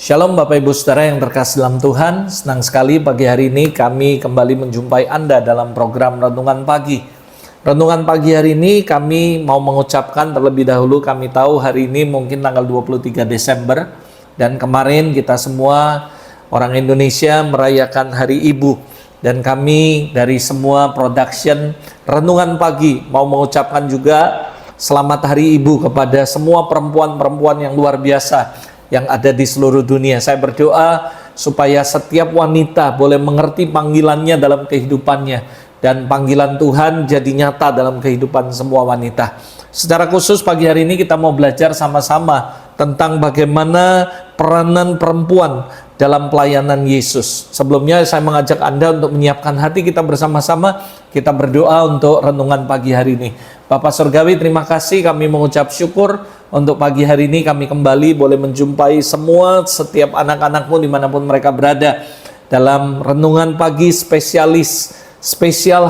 Shalom Bapak Ibu Saudara yang terkasih dalam Tuhan. Senang sekali pagi hari ini kami kembali menjumpai Anda dalam program Renungan Pagi. Renungan pagi hari ini kami mau mengucapkan terlebih dahulu, kami tahu hari ini mungkin tanggal 23 Desember dan kemarin kita semua orang Indonesia merayakan Hari Ibu. Dan kami dari semua production Renungan Pagi mau mengucapkan juga selamat Hari Ibu kepada semua perempuan-perempuan yang luar biasa yang ada di seluruh dunia. Saya berdoa supaya setiap wanita boleh mengerti panggilannya dalam kehidupannya, dan panggilan Tuhan jadi nyata dalam kehidupan semua wanita. Secara khusus pagi hari ini kita mau belajar sama-sama tentang bagaimana peranan perempuan dalam pelayanan Yesus. Sebelumnya saya mengajak Anda untuk menyiapkan hati kita bersama-sama. Kita berdoa untuk renungan pagi hari ini. Bapak Surgawi, terima kasih, kami mengucap syukur untuk pagi hari ini kami kembali boleh menjumpai setiap anak-anakmu dimanapun mereka berada dalam renungan pagi spesial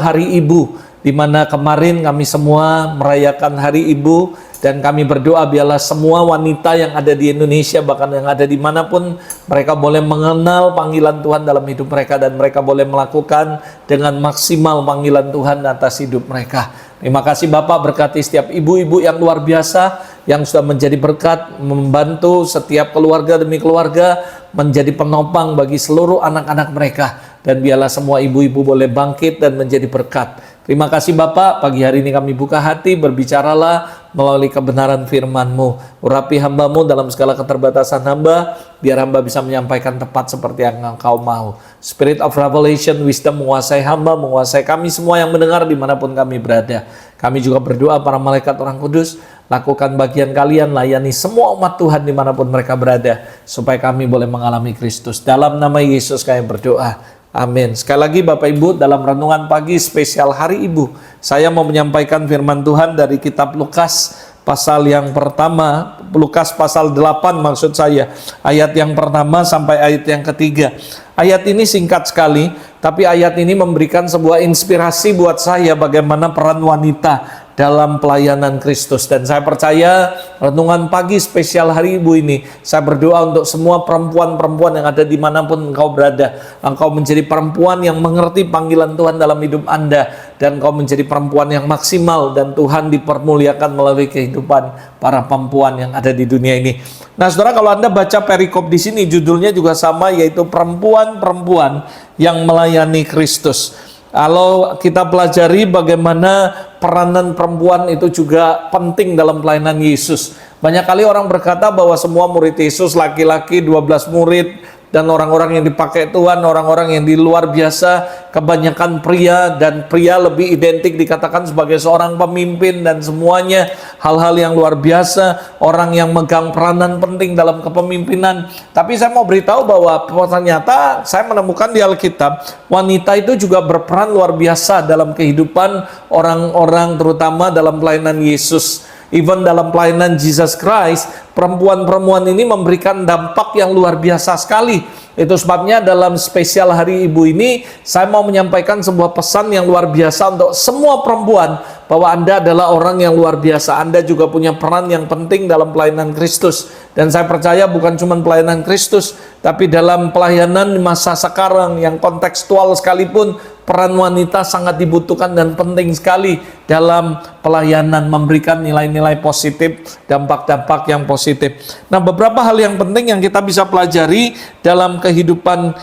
Hari Ibu, di mana kemarin kami semua merayakan Hari Ibu. Dan kami berdoa biarlah semua wanita yang ada di Indonesia, bahkan yang ada dimanapun, mereka boleh mengenal panggilan Tuhan dalam hidup mereka, dan mereka boleh melakukan dengan maksimal panggilan Tuhan atas hidup mereka. Terima kasih Bapak, berkati setiap ibu-ibu yang luar biasa yang sudah menjadi berkat, membantu setiap keluarga demi keluarga, menjadi penopang bagi seluruh anak-anak mereka. Dan biarlah semua ibu-ibu boleh bangkit dan menjadi berkat. Terima kasih Bapak, pagi hari ini kami buka hati, berbicaralah melalui kebenaran firman-Mu. Urapi hamba-Mu dalam segala keterbatasan hamba, biar hamba bisa menyampaikan tepat seperti yang Engkau mau. Spirit of revelation, wisdom menguasai hamba, menguasai kami semua yang mendengar dimanapun kami berada. Kami juga berdoa para malaikat orang kudus, lakukan bagian kalian, layani semua umat Tuhan dimanapun mereka berada, supaya kami boleh mengalami Kristus. Dalam nama Yesus kami berdoa. Amin. Sekali lagi Bapak Ibu, dalam renungan pagi spesial Hari Ibu, saya mau menyampaikan firman Tuhan dari kitab Lukas pasal yang pertama, Lukas pasal 8 maksud saya, ayat yang pertama sampai ayat yang ketiga. Ayat ini singkat sekali, tapi ayat ini memberikan sebuah inspirasi buat saya bagaimana peran wanita dalam pelayanan Kristus. Dan saya percaya renungan pagi spesial Hari Ibu ini, saya berdoa untuk semua perempuan-perempuan yang ada dimanapun engkau berada. Engkau menjadi perempuan yang mengerti panggilan Tuhan dalam hidup Anda, dan engkau menjadi perempuan yang maksimal, dan Tuhan dipermuliakan melalui kehidupan para perempuan yang ada di dunia ini. Nah saudara, kalau Anda baca perikop di sini, judulnya juga sama, yaitu perempuan-perempuan yang melayani Kristus. Kalau kita pelajari bagaimana peranan perempuan itu juga penting dalam pelayanan Yesus. Banyak kali orang berkata bahwa semua murid Yesus laki-laki, 12 murid, dan orang-orang yang dipakai Tuhan, orang-orang yang di luar biasa, kebanyakan pria, dan pria lebih identik dikatakan sebagai seorang pemimpin, dan semuanya hal-hal yang luar biasa, orang yang megang peranan penting dalam kepemimpinan. Tapi saya mau beritahu bahwa ternyata saya menemukan di Alkitab, wanita itu juga berperan luar biasa dalam kehidupan orang-orang, terutama dalam pelayanan Yesus. Even dalam pelayanan Jesus Christ, perempuan-perempuan ini memberikan dampak yang luar biasa sekali. Itu sebabnya dalam spesial Hari Ibu ini, saya mau menyampaikan sebuah pesan yang luar biasa untuk semua perempuan, bahwa Anda adalah orang yang luar biasa. Anda juga punya peran yang penting dalam pelayanan Kristus. Dan saya percaya bukan cuma pelayanan Kristus, tapi dalam pelayanan masa sekarang yang kontekstual sekalipun, peran wanita sangat dibutuhkan dan penting sekali dalam pelayanan, memberikan nilai-nilai positif, dampak-dampak yang positif. Nah, beberapa hal yang penting yang kita bisa pelajari dalam kehidupan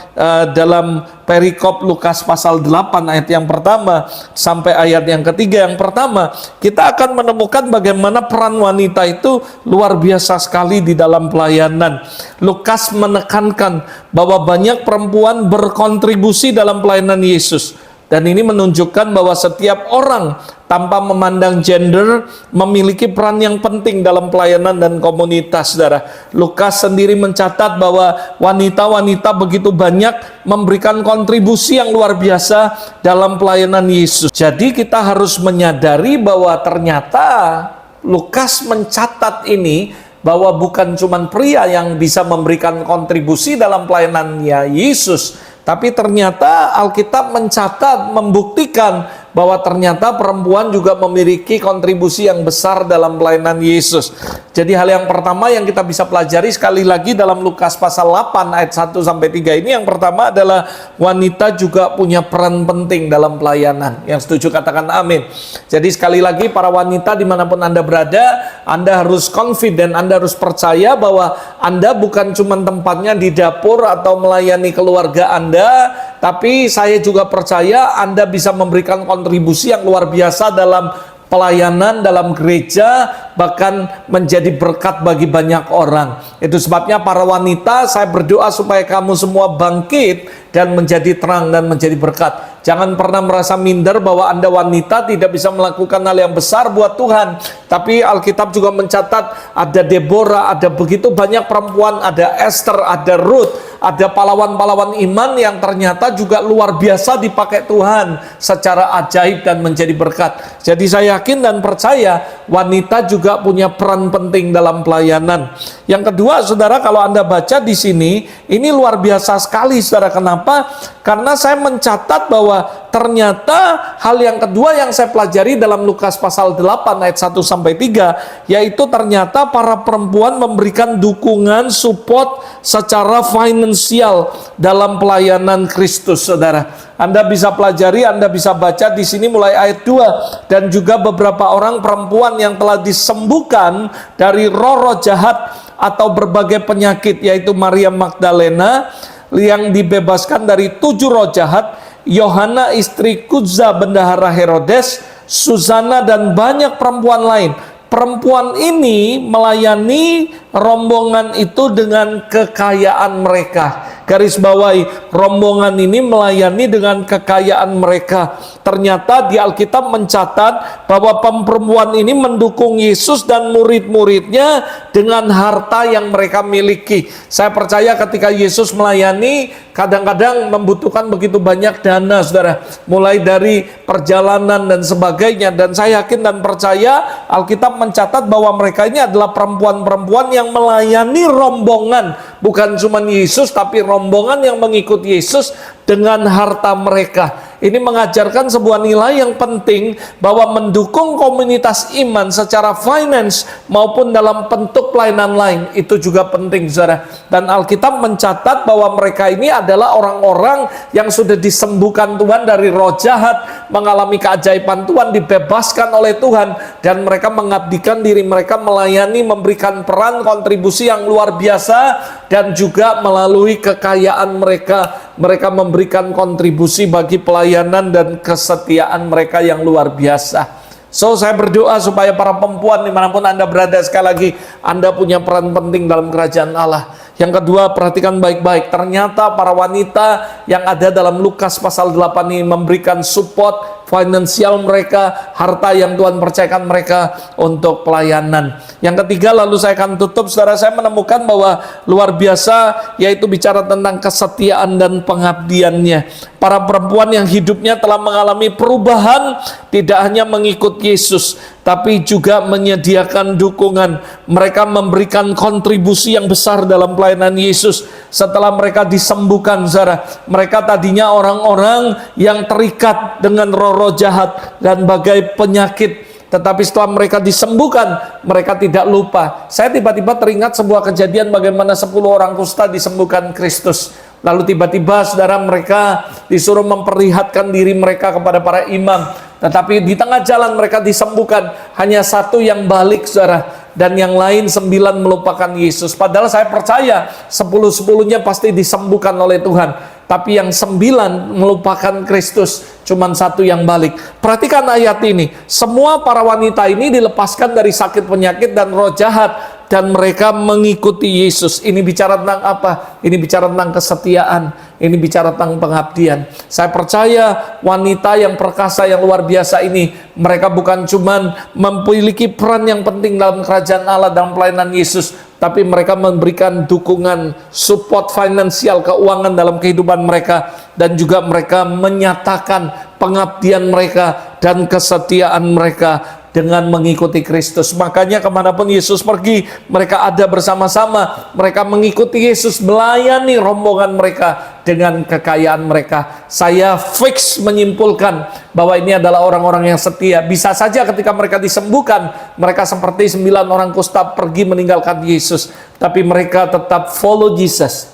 dalam perikop Lukas pasal 8 ayat yang pertama sampai ayat yang ketiga. Yang pertama, kita akan menemukan bagaimana peran wanita itu luar biasa sekali di dalam pelayanan. Lukas menekankan bahwa banyak perempuan berkontribusi dalam pelayanan Yesus. Dan ini menunjukkan bahwa setiap orang tanpa memandang gender memiliki peran yang penting dalam pelayanan dan komunitas, saudara. Lukas sendiri mencatat bahwa wanita-wanita begitu banyak memberikan kontribusi yang luar biasa dalam pelayanan Yesus. Jadi kita harus menyadari bahwa ternyata Lukas mencatat ini, bahwa bukan cuma pria yang bisa memberikan kontribusi dalam pelayanannya Yesus, tapi ternyata Alkitab mencatat, membuktikan bahwa ternyata perempuan juga memiliki kontribusi yang besar dalam pelayanan Yesus. Jadi hal yang pertama yang kita bisa pelajari sekali lagi dalam Lukas pasal 8 ayat 1 sampai 3 ini, yang pertama adalah wanita juga punya peran penting dalam pelayanan. Yang setuju katakan amin. Jadi sekali lagi para wanita dimanapun Anda berada, Anda harus confident, Anda harus percaya bahwa Anda bukan cuma tempatnya di dapur atau melayani keluarga Anda, tapi saya juga percaya Anda bisa memberikan kontribusi yang luar biasa dalam pelayanan dalam gereja, bahkan menjadi berkat bagi banyak orang. Itu sebabnya para wanita, saya berdoa supaya kamu semua bangkit dan menjadi terang dan menjadi berkat. Jangan pernah merasa minder bahwa Anda wanita tidak bisa melakukan hal yang besar buat Tuhan. Tapi Alkitab juga mencatat ada Deborah, ada begitu banyak perempuan, ada Esther, ada Ruth, ada pahlawan-pahlawan iman yang ternyata juga luar biasa dipakai Tuhan secara ajaib dan menjadi berkat. Jadi saya yakin dan percaya wanita juga punya peran penting dalam pelayanan. Yang kedua, saudara, kalau Anda baca di sini, ini luar biasa sekali, saudara. Kenapa? Karena saya mencatat bahwa ternyata hal yang kedua yang saya pelajari dalam Lukas pasal 8 ayat 1 sampai 3, yaitu ternyata para perempuan memberikan dukungan, support secara finansial dalam pelayanan Kristus, saudara. Anda bisa pelajari, Anda bisa baca di sini mulai ayat 2, dan juga beberapa orang perempuan yang telah disembuhkan dari roh-roh jahat atau berbagai penyakit, yaitu Maria Magdalena yang dibebaskan dari 7 roh jahat, Yohana istri Kudza bendahara Herodes, Susana, dan banyak perempuan lain. Perempuan ini melayani rombongan itu dengan kekayaan mereka. Garis bawahi, rombongan ini melayani dengan kekayaan mereka. Ternyata di Alkitab mencatat bahwa perempuan ini mendukung Yesus dan murid-muridnya dengan harta yang mereka miliki. Saya percaya ketika Yesus melayani, kadang-kadang membutuhkan begitu banyak dana, saudara. Mulai dari perjalanan dan sebagainya. Dan saya yakin dan percaya Alkitab mencatat bahwa mereka ini adalah perempuan-perempuan yang melayani rombongan. Bukan cuma Yesus, tapi rombongan yang mengikuti Yesus dengan harta mereka. Ini mengajarkan sebuah nilai yang penting bahwa mendukung komunitas iman secara finance maupun dalam bentuk pelayanan lain itu juga penting, saudara. Dan Alkitab mencatat bahwa mereka ini adalah orang-orang yang sudah disembuhkan Tuhan dari roh jahat, mengalami keajaiban Tuhan, dibebaskan oleh Tuhan, dan mereka mengabdikan diri mereka melayani, memberikan peran kontribusi yang luar biasa, dan juga melalui kekayaan mereka memberikan kontribusi bagi pelayanan dan kesetiaan mereka yang luar biasa. So, saya berdoa supaya para perempuan dimanapun Anda berada, sekali lagi, Anda punya peran penting dalam kerajaan Allah. Yang kedua, perhatikan baik-baik. Ternyata para wanita yang ada dalam Lukas pasal 8 ini memberikan support finansial mereka, harta yang Tuhan percayakan mereka untuk pelayanan. Yang ketiga, lalu saya akan tutup, saudara, saya menemukan bahwa luar biasa, yaitu bicara tentang kesetiaan dan pengabdiannya. Para perempuan yang hidupnya telah mengalami perubahan, tidak hanya mengikut Yesus, tapi juga menyediakan dukungan. Mereka memberikan kontribusi yang besar dalam pelayanan Yesus. Setelah mereka disembuhkan, saudara, mereka tadinya orang-orang yang terikat dengan roh-roh jahat dan bagai penyakit. Tetapi setelah mereka disembuhkan, mereka tidak lupa. Saya tiba-tiba teringat sebuah kejadian bagaimana 10 orang kusta disembuhkan Kristus. Lalu tiba-tiba, saudara, mereka disuruh memperlihatkan diri mereka kepada para imam. Tetapi di tengah jalan mereka disembuhkan. Hanya 1 yang balik, saudara. Dan yang lain 9 melupakan Yesus. Padahal saya percaya 10-10-nya pasti disembuhkan oleh Tuhan. Tapi yang 9 melupakan Kristus, cuman 1 yang balik. Perhatikan ayat ini. Semua para wanita ini dilepaskan dari sakit penyakit dan roh jahat, dan mereka mengikuti Yesus. Ini bicara tentang apa? Ini bicara tentang kesetiaan. Ini bicara tentang pengabdian. Saya percaya wanita yang perkasa yang luar biasa ini, mereka bukan cuma memiliki peran yang penting dalam kerajaan Allah, dalam pelayanan Yesus, tapi mereka memberikan dukungan, support finansial, keuangan dalam kehidupan mereka, dan juga mereka menyatakan pengabdian mereka dan kesetiaan mereka dengan mengikuti Kristus. Makanya kemanapun Yesus pergi, mereka ada bersama-sama. Mereka mengikuti Yesus, melayani rombongan mereka dengan kekayaan mereka. Saya fix menyimpulkan bahwa ini adalah orang-orang yang setia. Bisa saja ketika mereka disembuhkan, mereka seperti 9 orang kusta pergi meninggalkan Yesus, tapi mereka tetap follow Jesus.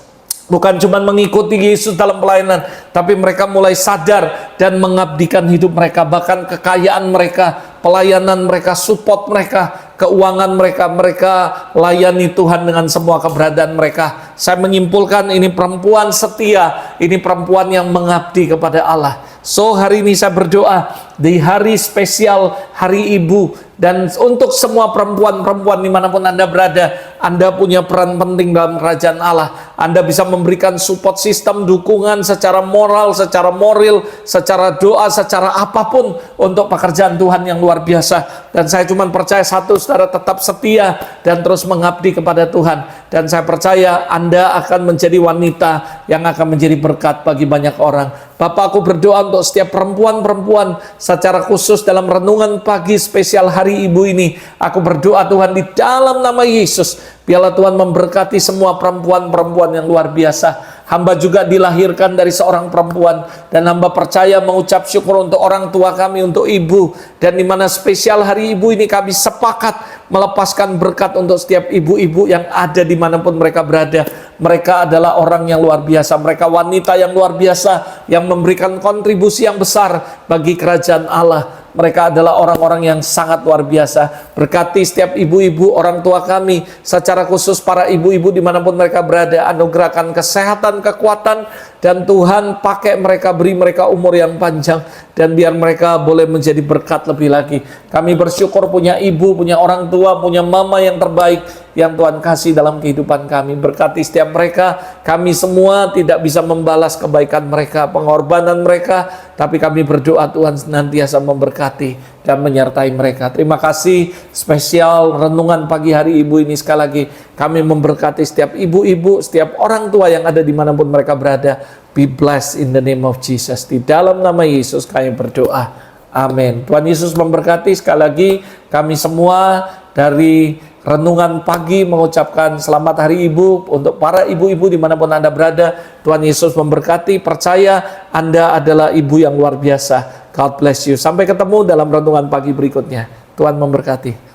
Bukan cuma mengikuti Yesus dalam pelayanan, tapi mereka mulai sadar dan mengabdikan hidup mereka, bahkan kekayaan mereka, pelayanan mereka, support mereka, keuangan mereka, mereka layani Tuhan dengan semua keberadaan mereka. Saya menyimpulkan ini perempuan setia, ini perempuan yang mengabdi kepada Allah. So hari ini saya berdoa di hari spesial Hari Ibu, dan untuk semua perempuan-perempuan dimanapun Anda berada, Anda punya peran penting dalam kerajaan Allah. Anda bisa memberikan support sistem, dukungan secara moral, secara moral, secara doa, secara apapun untuk pekerjaan Tuhan yang luar biasa. Dan saya cuma percaya satu, saudara tetap setia dan terus mengabdi kepada Tuhan. Dan saya percaya Anda akan menjadi wanita yang akan menjadi berkat bagi banyak orang. Bapak, aku berdoa untuk setiap perempuan-perempuan secara khusus dalam renungan pagi spesial Hari Ibu ini. Aku berdoa Tuhan di dalam nama Yesus, biarlah Tuhan memberkati semua perempuan-perempuan yang luar biasa. Hamba juga dilahirkan dari seorang perempuan, dan hamba percaya mengucap syukur untuk orang tua kami, untuk ibu. Dan di mana spesial Hari Ibu ini kami sepakat melepaskan berkat untuk setiap ibu-ibu yang ada dimanapun mereka berada. Mereka adalah orang yang luar biasa, mereka wanita yang luar biasa, yang memberikan kontribusi yang besar bagi kerajaan Allah. Mereka adalah orang-orang yang sangat luar biasa. Berkati setiap ibu-ibu, orang tua kami, secara khusus para ibu-ibu dimanapun mereka berada. Anugerahkan kesehatan, kekuatan, dan Tuhan pakai mereka, beri mereka umur yang panjang, dan biar mereka boleh menjadi berkat lebih lagi. Kami bersyukur punya ibu, punya orang tua, punya mama yang terbaik yang Tuhan kasih dalam kehidupan kami. Berkati setiap mereka. Kami semua tidak bisa membalas kebaikan mereka, pengorbanan mereka, tapi kami berdoa Tuhan senantiasa memberkati dan menyertai mereka. Terima kasih spesial renungan pagi Hari Ibu ini. Sekali lagi kami memberkati setiap ibu-ibu, setiap orang tua yang ada dimanapun mereka berada. Be blessed in the name of Jesus. Di dalam nama Yesus kami berdoa. Amin. Tuhan Yesus memberkati. Sekali lagi kami semua dari renungan pagi mengucapkan selamat Hari Ibu untuk para ibu-ibu dimanapun Anda berada. Tuhan Yesus memberkati. Percaya Anda adalah ibu yang luar biasa. God bless you. Sampai ketemu dalam renungan pagi berikutnya. Tuhan memberkati.